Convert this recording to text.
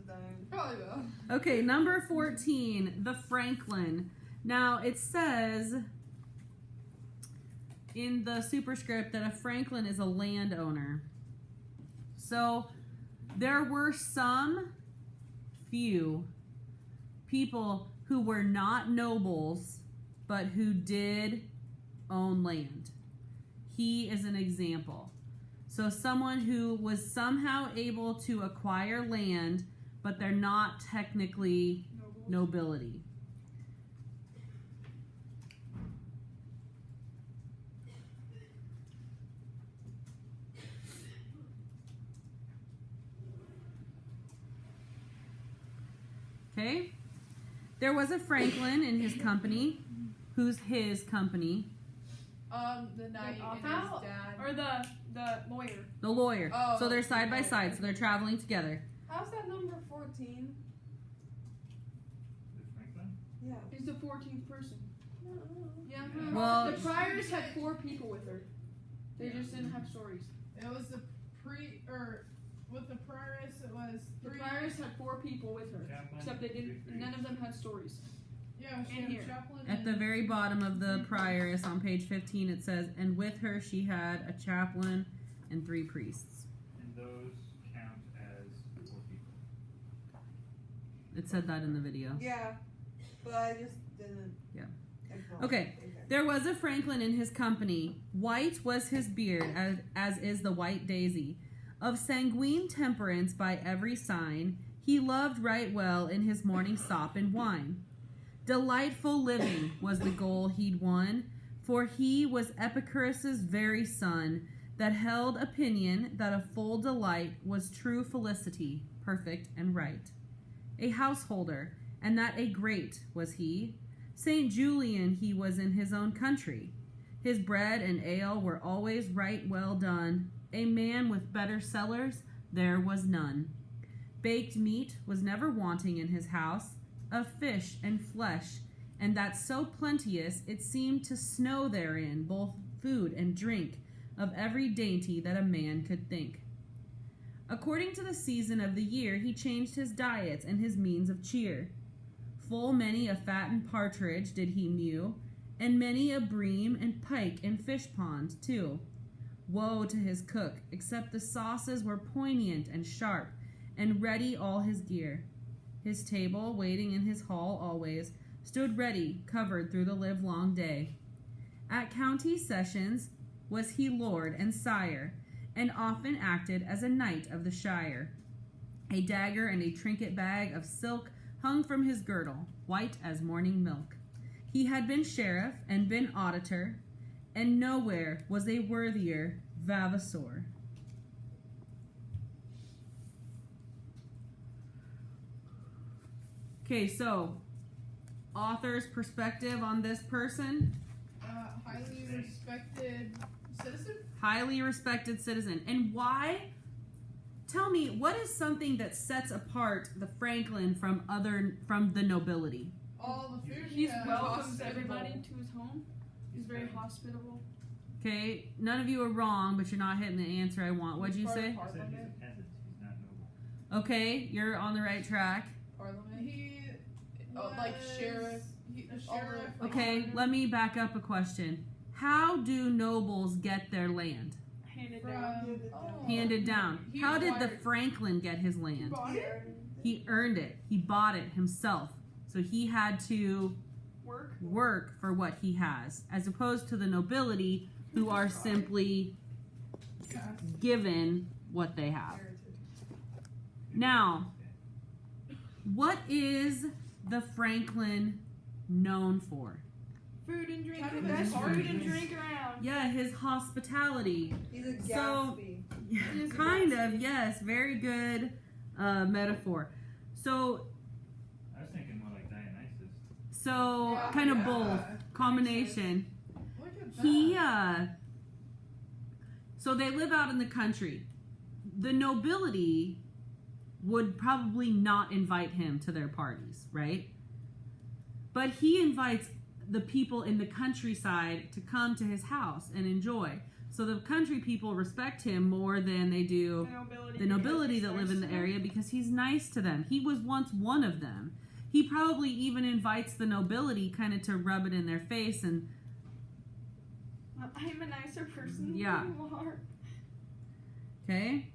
thing. Probably will. Okay, number 14, the Franklin. Now, it says in the superscript that a Franklin is a landowner. So, there were some few people who were not nobles, but who did own land. He is an example. So someone who was somehow able to acquire land, but they're not technically nobility. Okay? There was a Franklin in his company. Who's his company? The knight and his dad. Or the lawyer. The lawyer. Oh, So they're side by okay. side, so they're traveling together. How's that number 14? Yeah. He's the 14th person. Yeah. Well- the priors had 4 people with her. They just didn't have stories. It was the with the prioress, it was The 3. priors had 4 people with her, Chaplain, except they didn't. three None of them had stories. Yeah, she in had here. a chaplain. At the very bottom of the prioress on page 15, it says, and with her she had a chaplain and 3 priests. And those count as 4 people. It said that in the video. Yeah, but I just didn't. Yeah. acknowledge Okay. it. There was a Franklin in his company. White was his beard, as is the white daisy. Of sanguine temperance by every sign, he loved right well in his morning sop and wine. Delightful living was the goal he'd won, for he was Epicurus's very son, that held opinion that a full delight was true felicity, perfect and right. A householder, and that a great was he. Saint Julian he was in his own country. His bread and ale were always right well done. A man with better cellars there was none. Baked meat was never wanting in his house, of fish and flesh, and that so plenteous it seemed to snow therein both food and drink, of every dainty that a man could think. According to the season of the year he changed his diets and his means of cheer. Full many a fattened partridge did he mew, and many a bream and pike and fish pond too. Woe to his cook, except the sauces were poignant and sharp, and ready all his gear. His table, waiting in his hall always, stood ready, covered through the livelong day. At county sessions was he lord and sire, and often acted as a knight of the shire. A dagger and a trinket bag of silk hung from his girdle, white as morning milk. He had been sheriff and been auditor, and nowhere was a worthier vavasor. Okay, so author's perspective on this person. Highly respected citizen. Highly respected citizen. And why? Tell me, what is something that sets apart the Franklin from the nobility? All the food He has. welcomes Hospitable. everybody to his home. He's very hospitable. Okay, none of you are wrong, but you're not hitting the answer I want. What'd you Part of say? I said he's Parliament. a peasant. He's not noble. Okay, you're on the right track. Parliament. He Like sheriff. The sheriff. Okay, let me back up a question. How do nobles get their land? Handed From, down. Handed down. He How did the acquired- Franklin get his land? Bought it? He earned it. He bought it himself. So he had to work for what he has, as opposed to the nobility who are simply given what they have. Now, what is the Franklin known for? Food and drink. Kind The of best hard food to and miss. drink around. Yeah, his hospitality. He's a So- Gatsby. Kind of, yes. Very good metaphor. So, I was thinking more like Dionysus. Yeah, kind of yeah. both. Combination. Look at that. He, so they live out in the country. The nobility would probably not invite him to their parties, right? But he invites the people in the countryside to come to his house and enjoy. So the country people respect him more than they do the nobility that live in the area because he's nice to them. He was once one of them. He probably even invites the nobility kind of to rub it in their face and I'm a nicer person than Yeah. you are. okay.